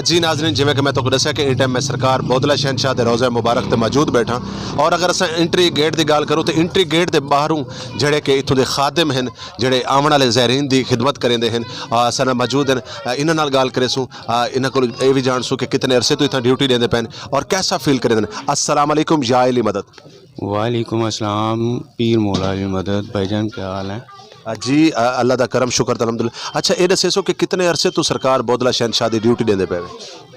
जी नाज़रीन, जिवें कि मैं तो दस्सिया कि इस टाइम मैं सरकार बौदला शहनशाह के रोज़ा मुबारक ते मौजूद बैठा और अगर अस एंट्री गेट की गल करूँ तो एंट्री गेट के बाहरों जोड़े कि इतों के खादिम हैं जोड़े आवन वाले ज़ायरीन की खिदमत करेंदे हैं सन मौजूद हैं। इन्हां नाल गल करेसूँ, इन्हां को ये भी जानसूँ कि कितने अरसे तो इतना ड्यूटी देंदे पैन और कैसा फील करेंदे। अस्सलाम वालेकुम, या अली मदद। वालेकुम अस्सलाम, पीर मौला अली मदद। भाईजान क्या हाल है? जी अल्लाह का करम शुक्र अल्हम्दुलिल्लाह। अच्छा ये दसो कि कितने अरसे तो सरकार बौदला शहनशाह की ड्यूटी देंदे पे?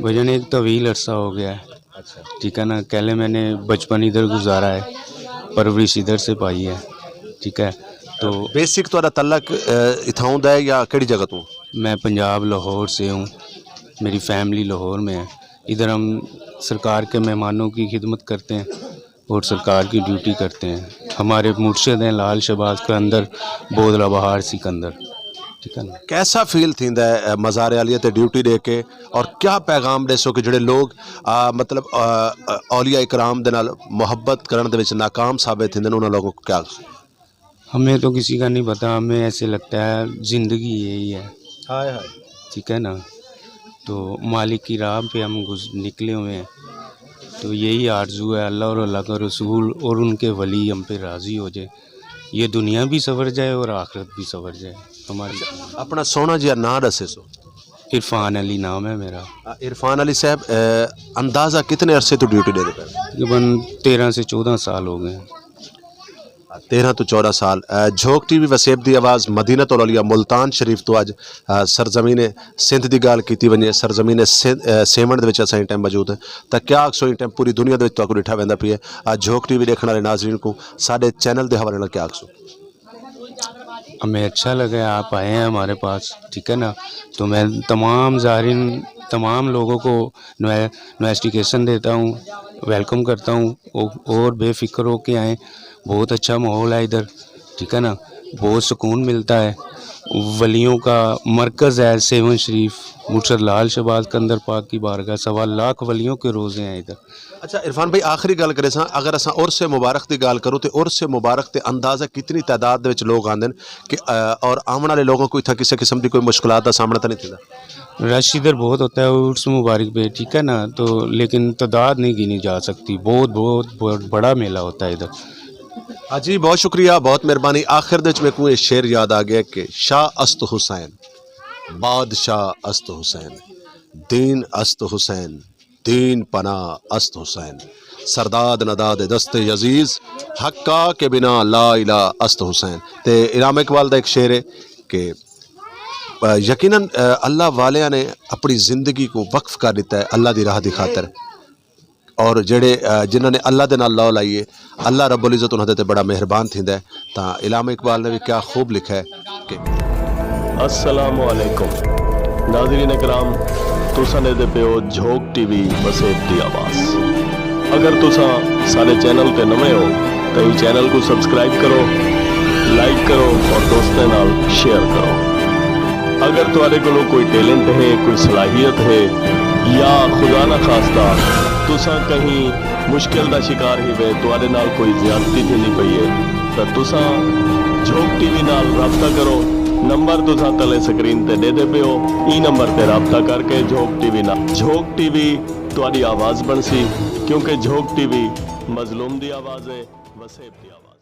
भाईजान एक तवील अरसा हो गया है। अच्छा, ठीक है ना, पहले मैंने बचपन इधर गुजारा है, परवरिश इधर से पाई है। ठीक है, तो बेसिक तो तलक इथां दा है या केड़ी जगह तो? मैं पंजाब लाहौर से हूँ, मेरी फैमिली लाहौर में है। इधर हम सरकार के मेहमानों की खिदमत करते हैं और सरकार की ड्यूटी करते हैं। हमारे मुर्शिद हैं लाल शहबाज के अंदर बोदला बहार सिकंदर। ठीक है ना। कैसा फील थींदा है मज़ार आलिया ते ड्यूटी दे के और क्या पैगाम देसो कि जोड़े लोग मतलब औलिया इकराम दे नाल मुहब्बत करन दे विच नाकाम साबित थींदे उन लोगों को क्या? हमें तो किसी का नहीं पता, हमें ऐसे लगता है ज़िंदगी यही है। हाय हाय। ठीक है ना, तो मालिक की राह पे हम निकले हुए हैं, तो यही आरज़ू है अल्लाह और अल्लाह का रसूल और उनके वली हम पे राज़ी हो जाए, ये दुनिया भी सवर जाए और आखिरत भी सवर जाए हमारी। अपना सोना जिहा नाम दसे सो। इरफान अली नाम है मेरा। इरफान अली साहब, अंदाज़ा कितने अरसे तो ड्यूटी दे पे? तकरीबन 13 से 14 साल हो गए। 13 तो 14 साल। झोंक टीवी वसेब दी आवाज़ मदीनतुल औलिया मुल्तान शरीफ तो अज सरजमीन सिंध की गल की वजे सरजमीन सेमण दे विच असां इस टाइम मौजूद हैं। तो क्या आखसो इस टाइम पूरी दुनिया दे विच तुहानू डिठा वेंदा पिया झोंक टीवी देखने वाले नाज़रीन को साडे चैनल के हवाले नाल क्या आखसो? हमें अच्छा लगा आप आए हैं हमारे पास। ठीक है ना, तो मैं तमाम ज़ायरीन तमाम लोगों को इन्वेस्टिगेशन देता हूँ, वेलकम करता हूँ और बेफिक्र हो के आएँ। बहुत अच्छा माहौल है इधर। ठीक है ना, बहुत सुकून मिलता है। वलियों का मरकज़ है सेवन शरीफ, मुर्शद लाल शहबाज के अंदर पाक की बारगाह, 1.25 लाख वलियों के रोज़े हैं इधर। अच्छा इरफान भाई, आखिरी गल करें अगर अस उर्स मुबारक की गल करूँ तो उर्स मुबारक के अंदाज़ा कितनी तादाद में लोग आते हैं कि और आने वाले लोगों को इतना किसी किस्म की कोई मुश्किलात का सामना तो नहीं थी? रश इधर बहुत होता है उर्स मुबारक पे। ठीक है ना, तो लेकिन तादाद नहीं गिनी जा सकती, बहुत बहुत बहुत बड़ा मेला होता है इधर। हाँ जी, बहुत शुक्रिया, बहुत मेहरबानी। आखिर दे मेरे को ये शेर याद आ गया कि शाह अस्त हुसैन, बादशाह अस्त हुसैन, दीन अस्त हुसैन, दीन पना अस्त हुसैन, सरदाद नदाद दस्त अजीज़, हक्का के बिना ला इला अस्त हुसैन। तो इनाम इकबाल का एक शेर है कि यकीनन अल्लाह वालिया ने अपनी ज़िंदगी को वक्फ कर दिता है अल्लाह की राह की खातर और जेड़े जिन्होंने अल्लाह के नाल लौ लाइए अल्लाह रब्बुल इज़्ज़त उन्होंने ते बड़ा मेहरबान थींदा है। तो इलाम इकबाल ने भी क्या खूब लिखा है कि अस्सलामु अलैकुम नाज़रीन इकराम, तुसां दे पियो झोंक टीवी वसेब दी आवाज़। अगर तुसां सारे चैनल ते नवे हो तो इस चैनल को सब्सक्राइब करो, लाइक करो और दोस्तों नाल शेयर करो। अगर तुहाडे कोल कोई टैलेंट है, कोई सलाहियत है या खुदा ना खास्ता तुसां कहीं मुश्किल का शिकार ही तुहाडे नाल कोई ज्यादती थी पई है तो तुसां झोंक टीवी नाल रब्ता करो। नंबर तुसां तले स्क्रीन ते दे पे हो, ई नंबर ते रब्ता करके झोंक टीवी नाल झोंक टीवी तुहाडी आवाज़ बनसी, क्योंकि झोंक टीवी मजलूम दी आवाज़ है, वसेब दी आवाज़।